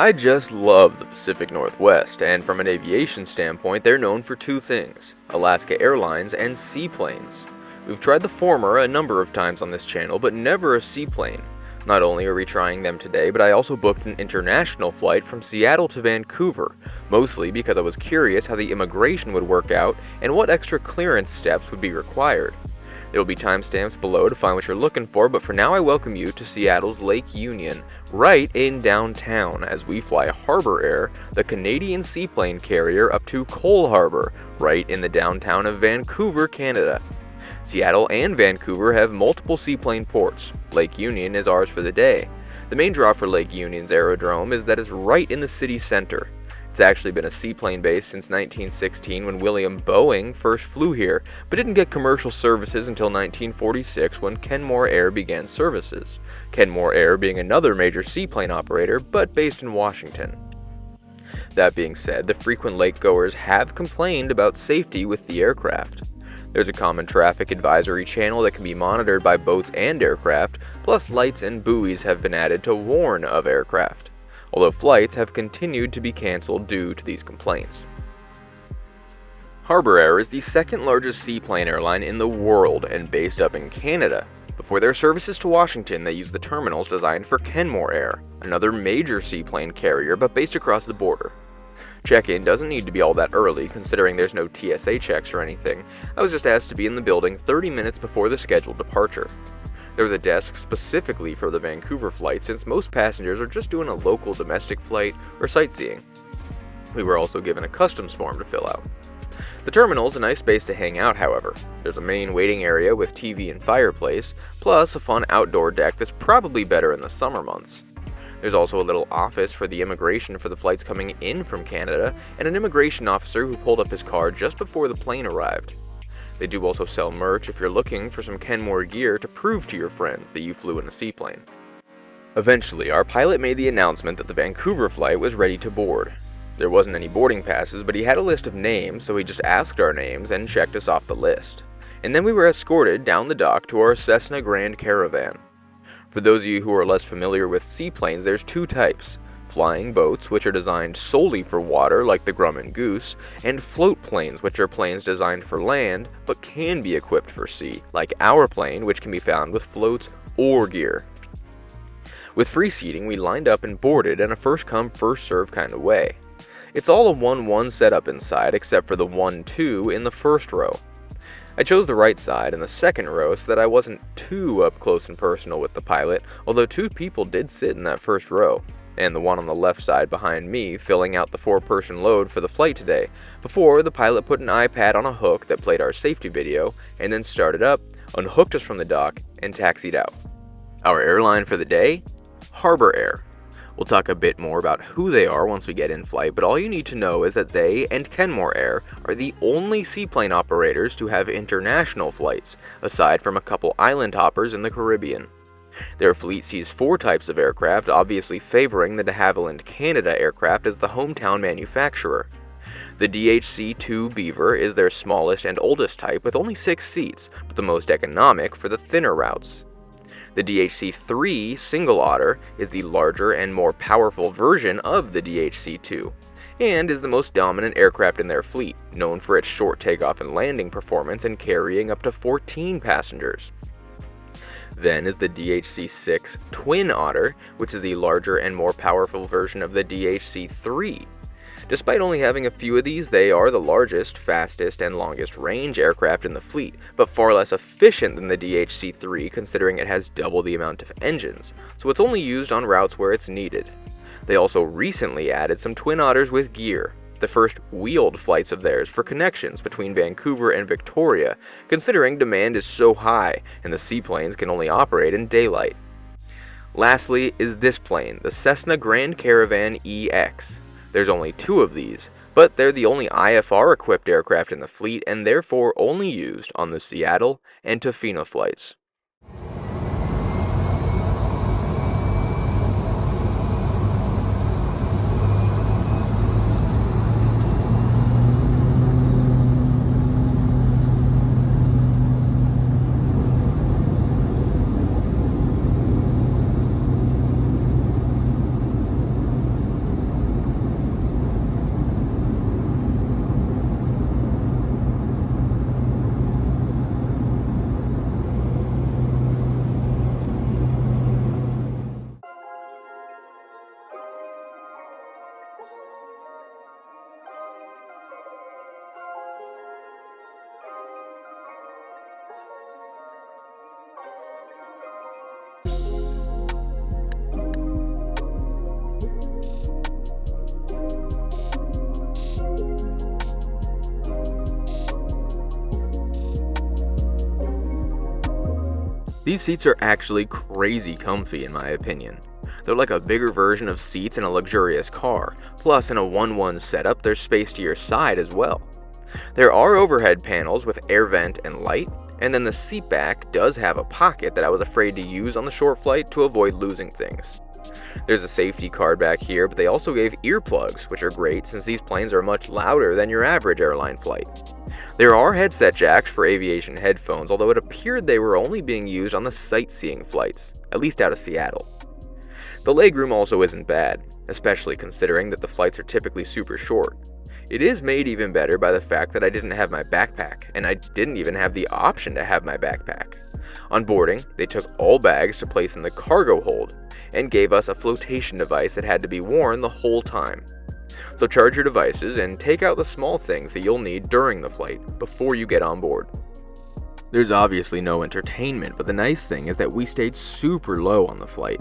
I just love the Pacific Northwest, and from an aviation standpoint, they're known for two things: Alaska Airlines and seaplanes. We've tried the former a number of times on this channel, but never a seaplane. Not only are we trying them today, but I also booked an international flight from Seattle to Vancouver, mostly because I was curious how the immigration would work out and what extra clearance steps would be required. There will be timestamps below to find what you're looking for, but for now I welcome you to Seattle's Lake Union, right in downtown, as we fly Harbour Air, the Canadian seaplane carrier, up to Cole Harbour, right in the downtown of Vancouver, Canada. Seattle and Vancouver have multiple seaplane ports. Lake Union is ours for the day. The main draw for Lake Union's aerodrome is that it's right in the city center. It's actually been a seaplane base since 1916 when William Boeing first flew here, but didn't get commercial services until 1946 when Kenmore Air began services. Kenmore Air being another major seaplane operator, but based in Washington. That being said, the frequent lakegoers have complained about safety with the aircraft. There's a common traffic advisory channel that can be monitored by boats and aircraft, plus lights and buoys have been added to warn of aircraft, although flights have continued to be cancelled due to these complaints. Harbour Air is the second largest seaplane airline in the world and based up in Canada. Before their services to Washington, they use the terminals designed for Kenmore Air, another major seaplane carrier but based across the border. Check-in doesn't need to be all that early, considering there's no TSA checks or anything. I was just asked to be in the building 30 minutes before the scheduled departure. There was a desk specifically for the Vancouver flight, since most passengers are just doing a local domestic flight or sightseeing. We were also given a customs form to fill out. The terminal's a nice space to hang out, however. There's a main waiting area with TV and fireplace, plus a fun outdoor deck that's probably better in the summer months. There's also a little office for the immigration for the flights coming in from Canada, and an immigration officer who pulled up his car just before the plane arrived. They do also sell merch if you're looking for some Kenmore gear to prove to your friends that you flew in a seaplane. Eventually, our pilot made the announcement that the Vancouver flight was ready to board. There wasn't any boarding passes, but he had a list of names, so he just asked our names and checked us off the list. And then we were escorted down the dock to our Cessna Grand Caravan. For those of you who are less familiar with seaplanes, there's two types: flying boats, which are designed solely for water, like the Grumman Goose, and float planes, which are planes designed for land, but can be equipped for sea, like our plane, which can be found with floats or gear. With free seating, we lined up and boarded in a first-come, first-served kind of way. It's all a 1-1 setup inside, except for the 1-2 in the first row. I chose the right side in the second row so that I wasn't too up close and personal with the pilot, although two people did sit in that first row, and the one on the left side behind me filling out the 4-person load for the flight today, before the pilot put an iPad on a hook that played our safety video, and then started up, unhooked us from the dock, and taxied out. Our airline for the day? Harbour Air. We'll talk a bit more about who they are once we get in flight, but all you need to know is that they and Kenmore Air are the only seaplane operators to have international flights, aside from a couple island hoppers in the Caribbean. Their fleet sees 4 types of aircraft, obviously favoring the de Havilland Canada aircraft as the hometown manufacturer. The DHC-2 Beaver is their smallest and oldest type with only 6 seats, but the most economic for the thinner routes. The DHC-3 Single Otter is the larger and more powerful version of the DHC-2, and is the most dominant aircraft in their fleet, known for its short takeoff and landing performance and carrying up to 14 passengers. Then is the DHC-6 Twin Otter, which is the larger and more powerful version of the DHC-3. Despite only having a few of these, they are the largest, fastest, and longest range aircraft in the fleet, but far less efficient than the DHC-3 considering it has double the amount of engines, so it's only used on routes where it's needed. They also recently added some Twin Otters with gear, the first wheeled flights of theirs for connections between Vancouver and Victoria, considering demand is so high and the seaplanes can only operate in daylight. Lastly is this plane, the Cessna Grand Caravan EX. There's only 2 of these, but they're the only IFR-equipped aircraft in the fleet and therefore only used on the Seattle and Tofino flights. These seats are actually crazy comfy in my opinion. They're like a bigger version of seats in a luxurious car, plus in a 1-1 setup there's space to your side as well. There are overhead panels with air vent and light, and then the seat back does have a pocket that I was afraid to use on the short flight to avoid losing things. There's a safety card back here, but they also gave earplugs, which are great since these planes are much louder than your average airline flight. There are headset jacks for aviation headphones, although it appeared they were only being used on the sightseeing flights, at least out of Seattle. The legroom also isn't bad, especially considering that the flights are typically super short. It is made even better by the fact that I didn't have my backpack, and I didn't even have the option to have my backpack. On boarding, they took all bags to place in the cargo hold, and gave us a flotation device that had to be worn the whole time. So charge your devices and take out the small things that you'll need during the flight, before you get on board. There's obviously no entertainment, but the nice thing is that we stayed super low on the flight.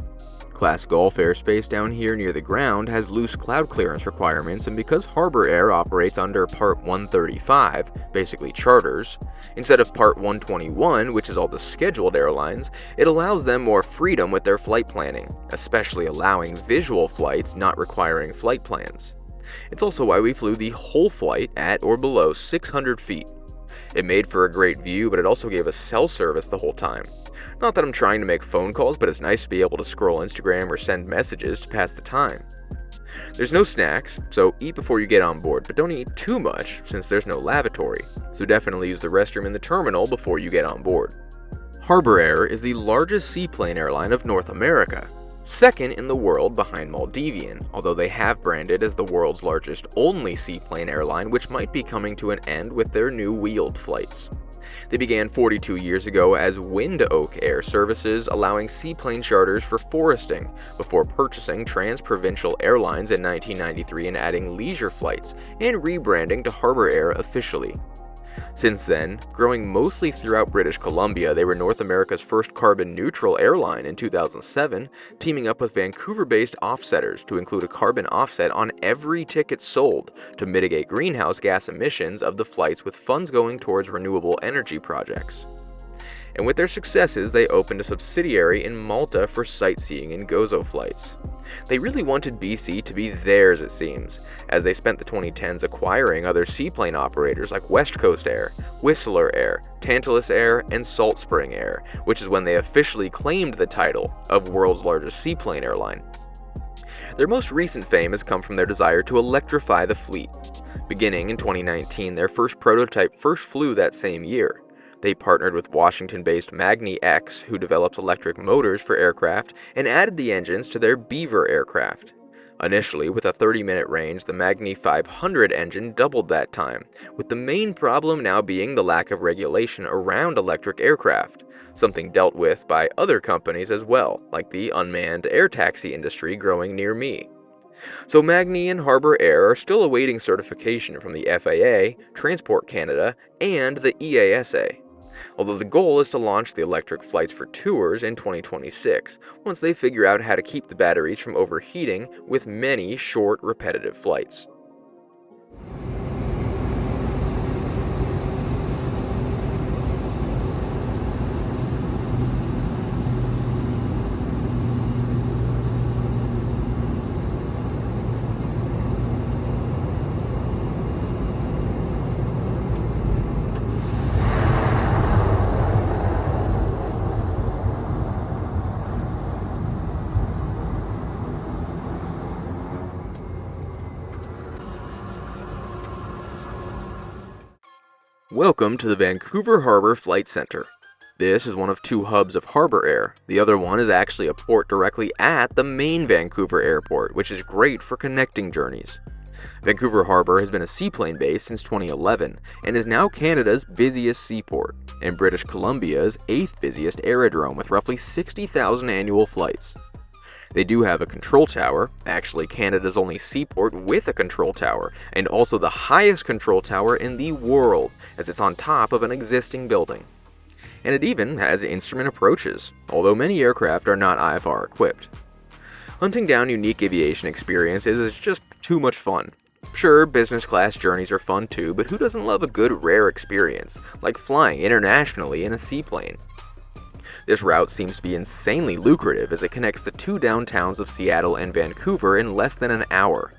Class Gulf airspace down here near the ground has loose cloud clearance requirements, and because Harbour Air operates under Part 135, basically charters, instead of Part 121, which is all the scheduled airlines, it allows them more freedom with their flight planning, especially allowing visual flights not requiring flight plans. It's also why we flew the whole flight at or below 600 feet. It made for a great view, but it also gave us cell service the whole time. Not that I'm trying to make phone calls, but it's nice to be able to scroll Instagram or send messages to pass the time. There's no snacks, so eat before you get on board, but don't eat too much since there's no lavatory, so definitely use the restroom in the terminal before you get on board. Harbour Air is the largest seaplane airline of North America, second in the world behind Maldivian, although they have branded as the world's largest only seaplane airline, which might be coming to an end with their new wheeled flights. They began 42 years ago as Wind Oak Air Services, allowing seaplane charters for foresting, before purchasing Trans-Provincial Airlines in 1993 and adding leisure flights, and rebranding to Harbour Air officially. Since then, growing mostly throughout British Columbia, they were North America's first carbon-neutral airline in 2007, teaming up with Vancouver-based offsetters to include a carbon offset on every ticket sold to mitigate greenhouse gas emissions of the flights, with funds going towards renewable energy projects. And with their successes, they opened a subsidiary in Malta for sightseeing and Gozo flights. They really wanted BC to be theirs, it seems, as they spent the 2010s acquiring other seaplane operators like West Coast Air, Whistler Air, Tantalus Air, and Salt Spring Air, which is when they officially claimed the title of world's largest seaplane airline. Their most recent fame has come from their desire to electrify the fleet. Beginning in 2019, their first prototype first flew that same year. They partnered with Washington-based Magni X, who develops electric motors for aircraft, and added the engines to their Beaver aircraft. Initially, with a 30-minute range, the Magni 500 engine doubled that time, with the main problem now being the lack of regulation around electric aircraft, something dealt with by other companies as well, like the unmanned air taxi industry growing near me. So Magni and Harbour Air are still awaiting certification from the FAA, Transport Canada, and the EASA. Although the goal is to launch the electric flights for tours in 2026, once they figure out how to keep the batteries from overheating with many short, repetitive flights. Welcome to the Vancouver Harbour Flight Center. This is one of two hubs of Harbour Air. The other one is actually a port directly at the main Vancouver airport, which is great for connecting journeys. Vancouver Harbour has been a seaplane base since 2011 and is now Canada's busiest seaport and British Columbia's 8th busiest aerodrome with roughly 60,000 annual flights. They do have a control tower, actually Canada's only seaport with a control tower, and also the highest control tower in the world, as it's on top of an existing building. And it even has instrument approaches, although many aircraft are not IFR equipped. Hunting down unique aviation experiences is just too much fun. Sure, business class journeys are fun too, but who doesn't love a good rare experience, like flying internationally in a seaplane? This route seems to be insanely lucrative as it connects the two downtowns of Seattle and Vancouver in less than an hour.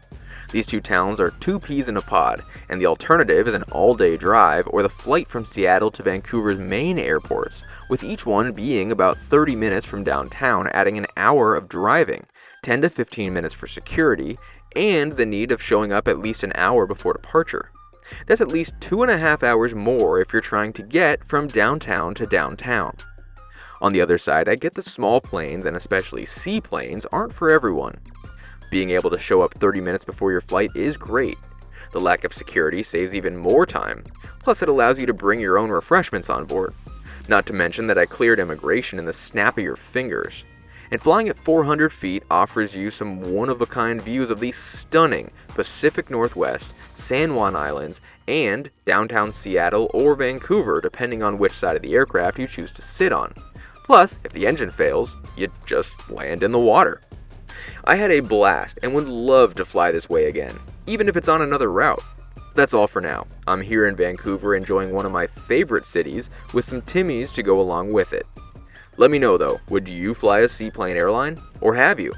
These two towns are two peas in a pod, and the alternative is an all-day drive or the flight from Seattle to Vancouver's main airports, with each one being about 30 minutes from downtown, adding an hour of driving, 10 to 15 minutes for security, and the need of showing up at least an hour before departure. That's at least 2.5 hours more if you're trying to get from downtown to downtown. On the other side, I get that small planes, and especially seaplanes, aren't for everyone. Being able to show up 30 minutes before your flight is great. The lack of security saves even more time, plus it allows you to bring your own refreshments on board. Not to mention that I cleared immigration in the snap of your fingers. And flying at 400 feet offers you some one-of-a-kind views of the stunning Pacific Northwest, San Juan Islands, and downtown Seattle or Vancouver, depending on which side of the aircraft you choose to sit on. Plus, if the engine fails, you just land in the water. I had a blast and would love to fly this way again, even if it's on another route. That's all for now. I'm here in Vancouver enjoying one of my favorite cities with some Timmies to go along with it. Let me know though, would you fly a seaplane airline? Or have you?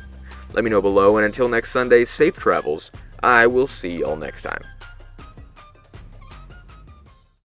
Let me know below, and until next Sunday, safe travels. I will see y'all next time.